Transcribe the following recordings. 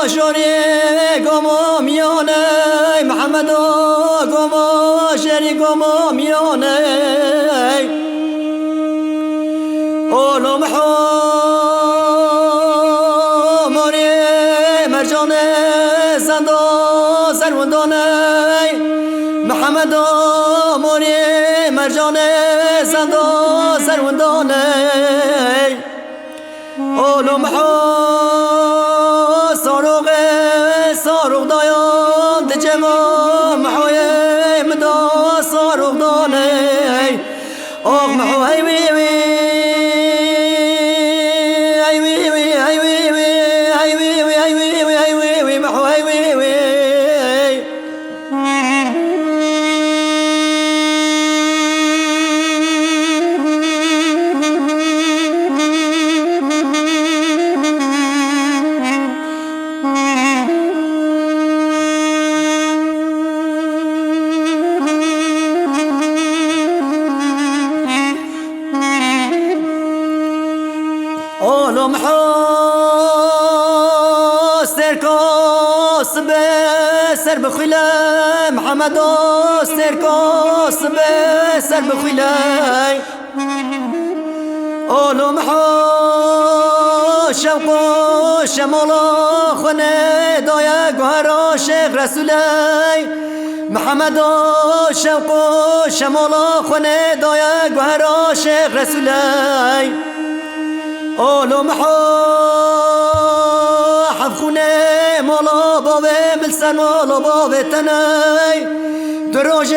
شوری گما میانه محمد گما شری گما میانه اولم حماری مرجان زندا سروندانه محمد ماری مرجان زندا سروندانه اولم صاروغ دایان دجما محوی مدا صاروغ دانه آق محوی وی وی ای وی وی ای وی وی ای وی وی ای وی وی ای وی وی محوی وی وی اولم حاستر کاس به سر بخیله محمد آستر کاس به سر بخیله اولم شوق و شمالا خونه دایه گوهرا شیخ رسولی محمد شوق و شمالا خونه دایه گوهرا شیخ رسولی اولم حف خونه مالا باوه ملسن مالا باوه تنی دروژ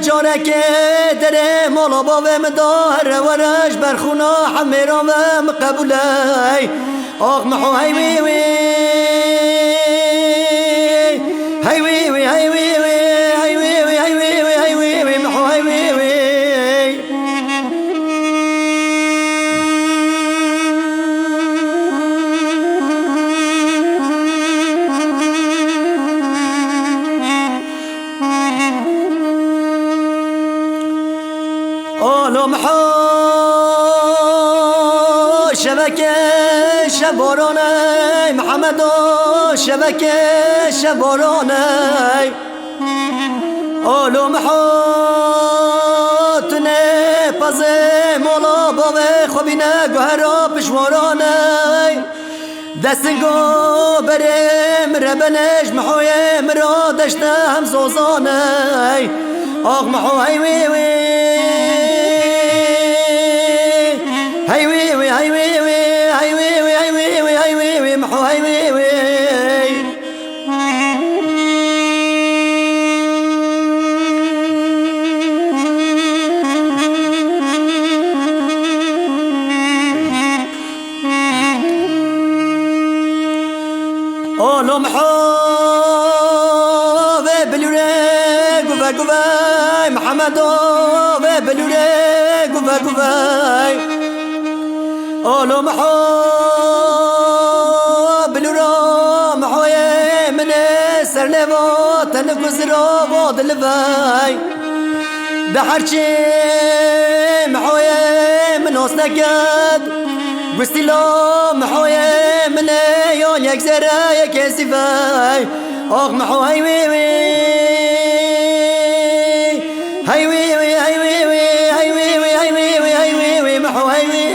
جارک دره مالا باوه مدار ورش برخونا حمیران و مقبولی آق محو هی وی وی هی وی وی هی وی وی هی وی وی هی وی وی هی وی وی محو هی وی وی اولم شبکه شبارانه محمد شبکه شبارانه اولم تنه پازه مولا باوه خوبینه گوهرا پشوارانه دستگو بریم ربنش محوی مرا دشته هم زوزانه آق محو هی وی وی هی وی وی هی وی وی هی وی وی هی وی وی هی وی وی محو هی وی وی اولم حوه بلوره گوه گوه محمد و بلوره گوه گوه اولم حوه بلورا محوی من سر لوا تنگوز را باد لوی ده هرچی محوی من آس نکد گستیلا محوی من یا یک زره یک سیفی آق محو هی وی وی هی وی وی هی وی وی هی وی وی هی وی وی هی وی وی محو هی وی